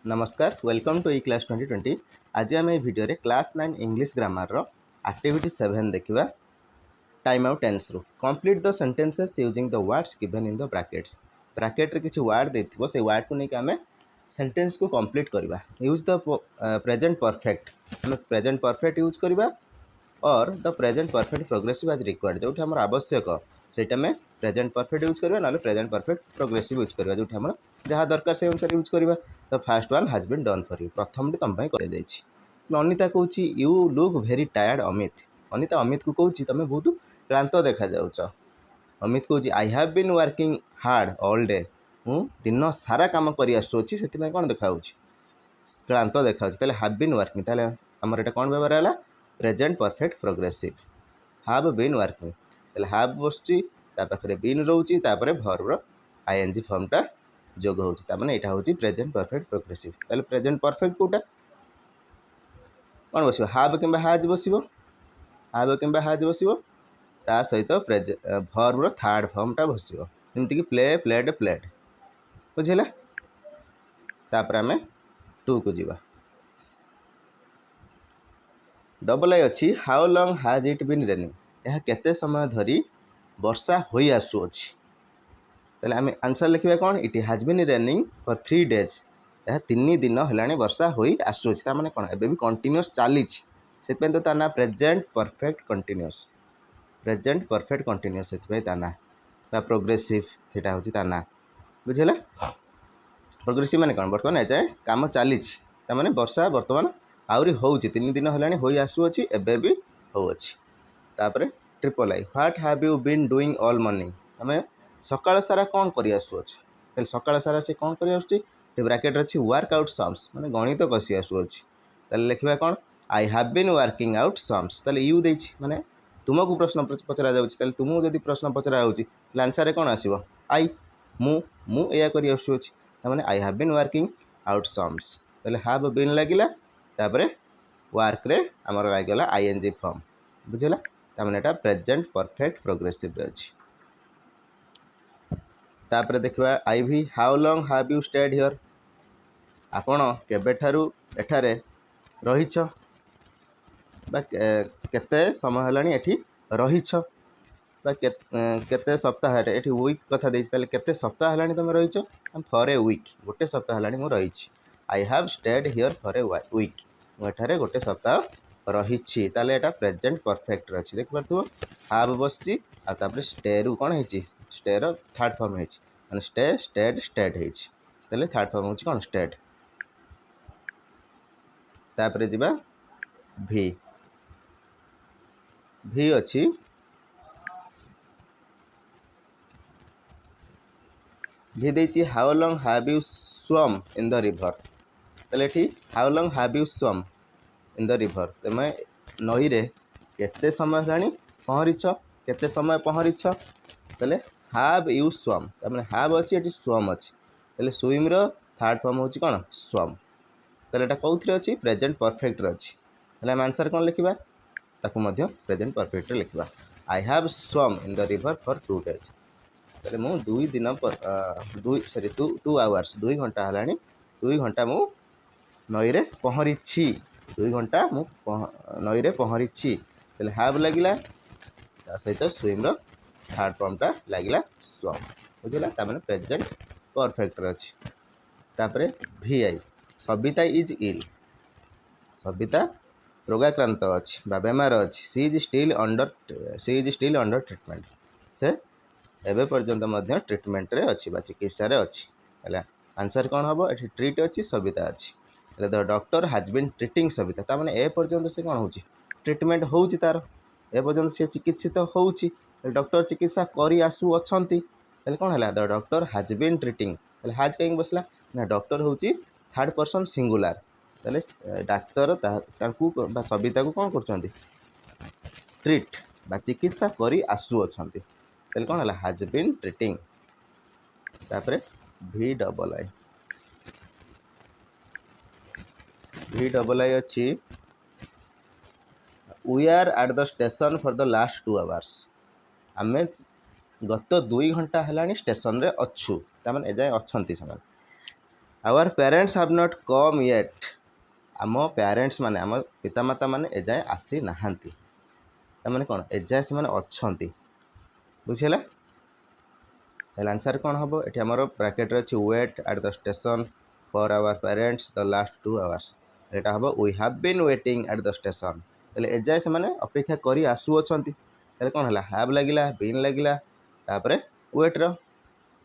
नमस्कार welcome to E class 2020। आज आम भिडियो क्लास 9 इंग्लिश ग्रामर रो एक्टिविटी 7 देखा टाइम आउट टेंस रू complete the sentences using the words given in the brackets. Bracket रे किछि word देथिबो से वर्ड को लेके आमे सेंटेंस को कंप्लीट करबा। यूज द प्रेजेंट परफेक्ट, हम प्रेजेंट परफेक्ट यूज करबा और the present perfect progressive as required जोठी हमर आवश्यक सेटा में प्रेजेंट परफेक्ट यूज करबा ना प्रेजेंट परफेक्ट प्रोग्रेसिव यूज करबा जोठी हमर जहाँ दरकार से अनुसार यूज करबा। तो first one has been done for you, प्रथम तुम कर जाइए। अनिता कहूँ you look very tired Amit. Anita Amit को कहूँ तुम बहुत क्लांत देखा जाउच। अमित कहूँ I have been working hard all day, मु दिन सारा काम कर आसुच्छी से कौन देखा क्लांत देखा। हैव बीन वर्किंग ताले आमर एटा कौन व्यवहार है present perfect progressive. Have been working ताले हैव बसुची पाखे बीन रोची भर्बर आईएनजी फॉर्मटा जोग होची तामाने एटा होची प्रेजेंट परफेक्ट प्रोग्रेसिव। ताले प्रेजेंट परफेक्ट कोटा कौन बसिबो हैव किंबा हैज बसिबो, हैव किंबा हैज बसिबो ता सहित भर्बर थर्ड फॉर्मटा बसिबो जेमति कि प्ले प्लेड प्लेड बुझिला। तापर आमे टू को जीवा। डबल आई अच्छी how long has it been raining, यह केते समय धरी वर्षा होई आसु अछि। ताले आमे आंसर लिखिबा कौन it has been raining for 3 days, यह 3 दिन हेलानी वर्षा होई आसु अछि ता माने कोन एबे भी कंटीन्यूअस चली से तो ता ना present perfect continuous, present perfect continuous से ता ना प्रोग्रेसिव सेटा होची ता ना बुझिला। प्रोग्रेसिव माने कोन वर्तमान ए जाय काम चली ता माने वर्षा वर्तमान आउरी होउची 3 दिन हेलानी होई आसु अछि एबे भी हो अछि। तापरे triple I what have you been doing all morning, तमे सकाळ सारा कौन कर आसु अछि ताले सकाळ सारा से कौन कर आसुची ब्रैकेट अछि वर्कआउट सम्स माने गणित कसी आसु अछि। ताले लिखिबा कौन I have been working out sums ताले यू देछि माने तुमको प्रश्न पचरा जाउछि ताले तुमको जदि प्रश्न पचरा होउछि ताले आंसर रे कौन आसीबो आई मु एया कर आसु अछि ता माने I have been working out sums ताले हैव बीन लागिला तापरे वर्क रे हमर लागला आईएनजी फॉर्म बुझिला ता माने एटा प्रेजेंट परफेक्ट प्रोग्रेसिव रे अछि। तापरे देखिबा आई भी how long have you stayed here, आपण केबेठारू एठारे रहिछ बा केते समय हलानी एठी रहिछ बा केते सप्ताह एठी वीक कथा देछि ताले केते सप्ताह हलानी तुम रहिछ फॉर ए वीक, गोटे सप्ताह हलानी मु रहिछि। I have stayed here for a week, मु एठारे गोटे सप्ताह रहिछि ताले एटा प्रेजेंट परफेक्ट रे अछि। देख परथु हैव बसछि आ तापरे स्टे रु कोन हेछि स्टे रो थर्ड फॉर्म हेछि माने स्टे स्टेड स्टेड हेछि ताले थर्ड फॉर्म होछि कोन स्टेड। तापरे जिबा भी भी अछि भी देछि how long have you swum in the river, ताले एठी how long have you swum in the river तमे नई रे केते समय हलानी पहरिछ केते समय पहरिछ ताले हैव यू स्वम तमे हैव अछि एठी स्वम अछि ताले स्विम रो थर्ड फॉर्म होछि कोन स्वम ताले एटा कौथरे अछि प्रेजेंट परफेक्ट रे अछि ताले हम आंसर कोन लिखिबा ताकू मध्य प्रेजेंट परफेक्ट रे लिखिबा। I have swum in the river for 2 days ताले मु 2 दिन पर 2 आवर्स 2 घंटा हलानी 2 घंटा मु नई रे पहरिछि 2 घंटा मु नई रे पहरिछि ताले हैव लागिला ता सहित स्विम रो थर्ड फॉर्मटा लागिला स्वम बुझिला ता माने प्रेजेंट परफेक्ट रे अछि। तापरे भी आई सबिता इज इल, सबिता रोगाक्रांत अछि बा बेमार अछि। सी इज स्टिल अंडर ट्रीटमेंट, से एबे पर्यंत मध्य ट्रीटमेंट रे अछि बा चिकित्सा रे अछि ताले आंसर कोन हबो एठी ट्रीट अछि सबिता अछि ताले the doctor has been treating Sabita ता माने ए पर्यंत से कोन होछि ट्रीटमेंट होउछि तार ए पर्यंत से चिकित्सित होउछि डॉक्टर चिकित्सा करी आसु अछंती ताले कोन हला the doctor has been treating ताले हैज कहीं बसला ना डॉक्टर होउछि थर्ड पर्सन सिंगुलर ताले डाक्तर ताकू बा सबिता को कोन करछंती ट्रीट बा चिकित्सा करी आसु अछंती ताले कोन हला हैज बीन ट्रीटिंग। तापरे भी डबल आई अच्छी we are at the station for the last 2 hours, आमे गत 2 घंटा हेलानी स्टेशन रे अच्छु ताମାନେ ए जाय अछंती समान our parents have not come yet आम पेरेंट्स माने आम पितामाता माने एजाए आसी नाहांती तामाने कौन एजाए से माने अच्छंती बुझिला ताले आंसर कौन हम ये आम ब्रैकेट अच्छी wait at the station for our parents the last 2 hours यहाँ हम we have been waiting at the station ताले एजाए से माने अपेक्षा करी आसु अछंती ताले कौन है हैव लगिला बीन लगिला तापरे वेट रो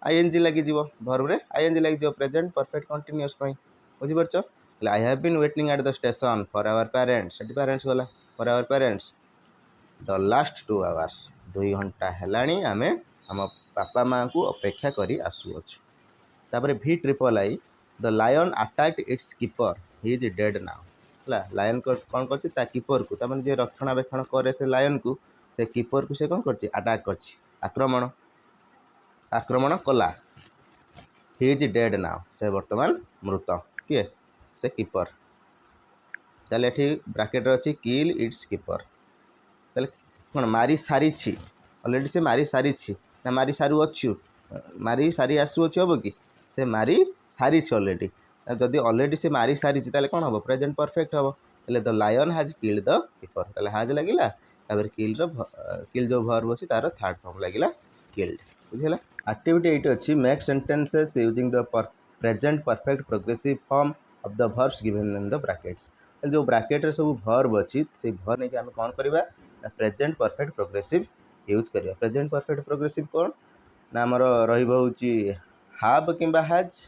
आईएनजी लगी भर्ब रे आईएनजी लगी प्रेजेंट परफेक्ट कंटीन्यूअस बुझी पारछ I have been waiting at the station for our parents ये पेरेंट्स गला for our parents the last 2 hours 2 घंटा है आम आम बापा माँ को अपेक्षा करी आसुअछु तापर भी triple I the lion attacked its keeper he is dead now है लायन कौन कर कीपर को तमें जो रक्षणाबेक्षण करे से लायन को से कीपर को से कौन कर अटैक कर आक्रमण आक्रमण कला ही इज डेड नाउ से बर्तमान मृत किए से कीपर ताले ये ब्रैकेट अच्छी किल इट्स कीपर ताले कौन मारी सारी ऑलरेडी से मारी सारी ना मारी सारू अच्छु मारी सारी आसुअछि हम कि से मारी सारी ऑलरेडी जदि ऑलरेडी से मारी सारी ताले कौन हम प्रेजेंट परफेक्ट हम ताले the lion has killed the keeper ताले हैज लगिला तापर किल जो वर्ब अछि तार थर्ड फॉर्म लगिला किल्ड बुझिला एक्टिविटी 8 अच्छी make sentences using the present perfect progressive form of the verbs given in the brackets जो ब्रैकेट रे सब वर्ब अच्छी से वर्ब नहीं आम कौन करवा प्रेजेंट परफेक्ट प्रोग्रेसिव यूज करिया प्रेजेंट परफेक्ट प्रोग्रेसिव कौन ना आमर रही हाव किंबा हैज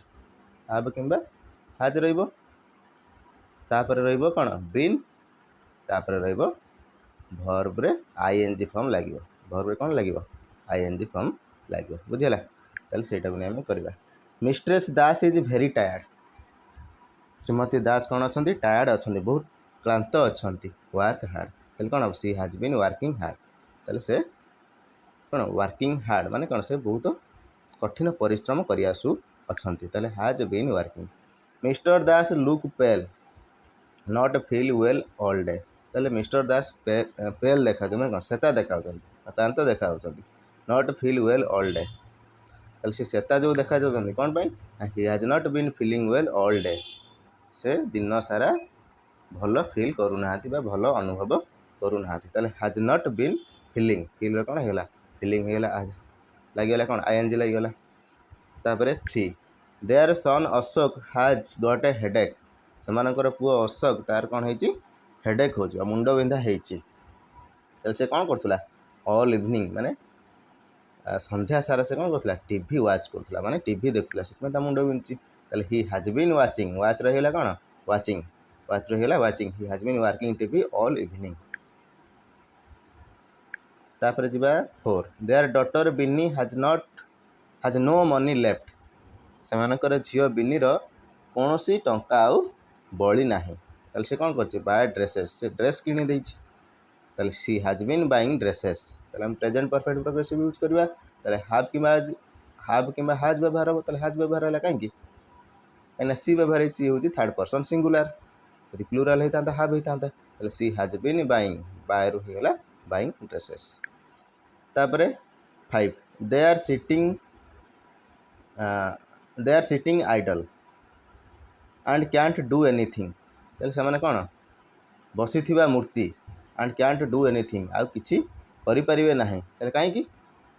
रहिबो तापर रहिबो कौन बीन तापर रहिबो वर्ब रे आईएनजी फॉर्म लागिबो वर्ब रे कौन लागिबो आईएनजी फॉर्म लागिबो बुझिला ताले सेटा बने हम करबा mistress Das is very tired श्रीमती दास कौन अच्छा टायर्ड अच्छा बहुत क्लांत अच्छा वर्क हार्ड ताले कौन हम सी हैज बीन वर्किंग हार्ड ताले से कौन वर्किंग हार्ड माने कौन से बहुत कठिन परिश्रम करि आसु अछंती ताले has been working mister Das look pale not feel well all day ताले मिस्टर दास पेल देखा माने कौन सेता देखा क्लांत देखा not feel well all day ताले से सेता जो देखा कौन पाई he has not been feeling well all day से दिन सारा भल फिल करूना भल अनुभव करूना has not been feeling feel कौन है फीलिंग लगिगला कौन आईएनजी लगिगला तापर 3 there son Ashok has got a headache सेमानकर पुओ अशोक तार कौन है हेडेक हो मुंड बिंधा से कौन करथुला ऑल इवनिंग माने संध्या सारा से कौन करथुला टीवी वाच करथुला माने टीवी देखुला से मुंड बिंधुची ताले he has been watching watch रहिला कौन वाचिंग वाच रहिला watching he has been working TV all evening तापर जिबा 4 their daughter Binni has no money left सेमानकर झियो बिन्नीर कौनसी टंका आउ बली नाही ताले से कौन करछि बाय ड्रेसेस से ड्रेस किनी देछि ताले she has been buying dresses ताले हम प्रेजेंट परफेक्ट प्रोग्रेसिव यूज करबा ताले हाव किंबा हैज व्यवहार हो ताले हैज व्यवहार होला काहे कि एना सी व्यवहार सी होछि थर्ड पर्सन सिंगुलर यदि प्लूरल होता हाव होता ताले सी हैज बीन बाइंग बाय रु होला बाइंग ड्रेसेस तापर 5 they are sitting idle and can't do anything ताले से माने कौन बसी थिबा मूर्ति एंड कैंट डू एनीथिंग आ किछि करि परिबे नाही ताले काहे कि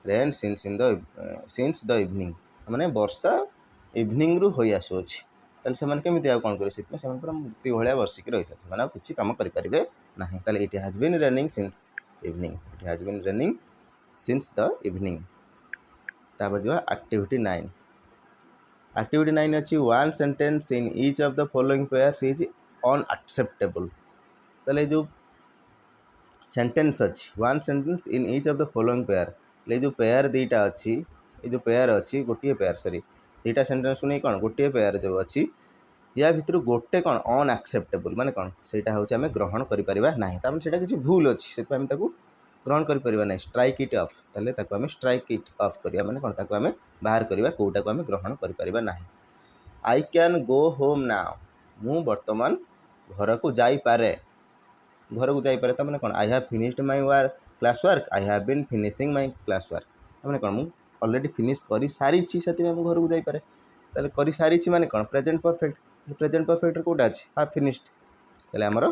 रेन सिंस द इवनिंग माने वर्षा इवनिंग रु होई आसु अछि ताले से माने केमिति आ कोन करे सित में से पूरा मूर्ति भलिया बसी कि रहि छै माने किछि काम करि परिबे नाही ताले it has been raining since evening it has been raining since the evening तापर जो एक्टिविटी 9 अच्छी one sentence in each of the following pairs is unacceptable ताले जो सेंटेंस अच्छी one sentence in each of the following pair ले जो pair दीटा अच्छी ये जो पेयर अच्छी गोटे पेयर सॉरी दीटा सेंटेंस को नहीं कौन गोटे पेयर जो अच्छी या भितर गोटे कौन अनएक्सेप्टेबल माने कौन सेटा होछि हमें ग्रहण करि परिबा नाही तामे सेटा किछि भूल अछि से हम ताकू ग्रहण करि परिबा नाही स्ट्राइक इट ऑफ ताले ताकू हमें स्ट्राइक इट ऑफ करिया माने कौन ताकू हमें बाहर करिबा कोटा को हमें ग्रहण करि परिबा नाही I can go home now मु वर्तमान घर को जाई पारे तमाने कौन I have finished my class work I have been finishing my class work तमाने कौन मु ऑलरेडी फिनिश करी सारी छी सती में घर को जाई पारे ताले करी सारी माने कौन प्रेजेंट परफेक्ट कोटा अच्छी हाफ फिनिश्ड ताले आमर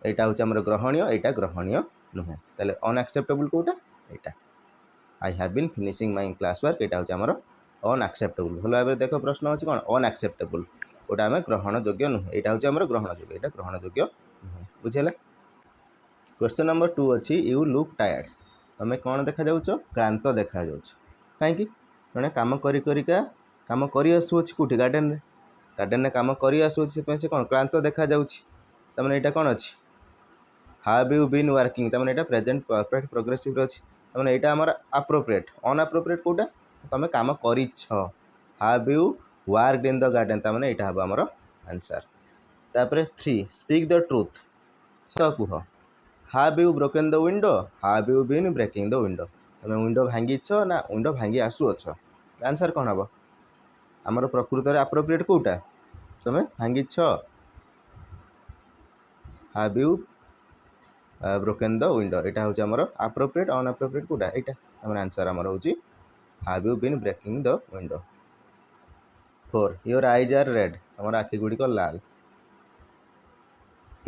एटा हूँ आमर ग्रहणीय एटा ग्रहणीय नुहे ताले अनएक्सेप्टेबल कोटा एटा I have been finishing my class work एटा हूँ आमर अनएक्सेप्टेबल भल भाव देख प्रश्न अच्छी कौन अनएक्सेप्टेबल कोटा आम ग्रहण योग्य नुहे एटा हूँ आमर ग्रहण योग्य एटा ग्रहण योग्य नुहे बुझेगा। क्वेश्चन नंबर 2 अच्छी यू लुक टायर्ड तुम कौन देखा जाऊच क्लांत देखा जाऊच कहीं जड़े कम करिका कम कर आसुच्छी कौटी गार्डेन में कम कर आसुच्छी से कौन क्लांत देखा जाऊँगी तमें यहाँ कौन अच्छी हाव यू बीन वर्किंग तमें यहाँ प्रेजेंट परफेक्ट प्रोग्रेसिव अच्छी तमें यहाँ आमर अप्रोप्रिएट अनअप्रोप्रिएट कोटा तुम कम कर have you worked in the garden तमें यहाँ हम आमर आंसर। तापर 3 स्पीक द ट्रुथ सत कह have you broken the window have you been breaking the window तुम विंडो भांगीछ ना विंडो भांगी आसुअछ आंसर कौन हम आमर प्रकृत में अप्रोप्रिएट कोटा तुम भांगीछ have you broken the window यहाँ हूँ आमर अप्रोप्रिएट अनअप्रोप्रिएट कोटा यहाँ आम आंसर आमर हूँ have you been breaking the window. 4 your eyes are red तुम आखि गुड़िक लाल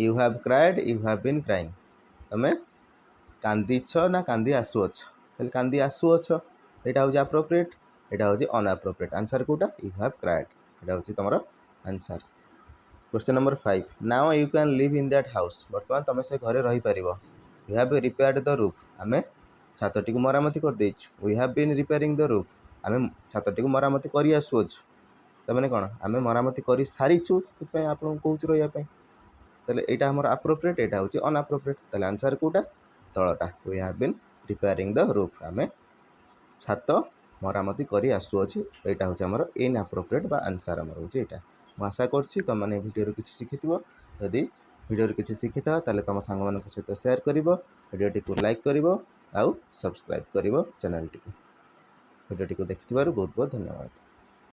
you have cried you have been crying तुम कांदीछ ना कांदी आसुअछ कांदी आसुअछ यहाँ हूँ अप्रोप्रिएट यहाँ हूँ अनअप्रोप्रिएट आंसर कोटा यू हैव क्राइड यहाँ हूँ तुम answer. Question number 5 now you can live in that house बर्तमान तुम से घरे रही पार you have repaired the roof आम छातटी को मरामती कर देचु we have been repairing the roof आम छातटी को मरामती कर आसुच्छू तमें कौन आम मरामती कर सारीचु ये आपको कौच रही ताले यहाँ आमर अप्रोप्रिएट यहाँ हूँ अनअप्रोप्रिएट ताले आंसर कोटा तलटा we have been repairing the roof आम छात मरामती कर आसुच्छी यहाँ हूँ आमर इनअप्रोप्रिएट बा आंसर आमर हूँ यहाँ मैं आशा करछि तुम मैंने वीडियो किसी शिखि जदि वीडियो किसी शिखि ताले तुम सांग मान सहित शेयर कर वीडियो को लाइक कर आउ सब्सक्राइब कर चैनल टी वीडियो को देखि बहुत बहुत धन्यवाद।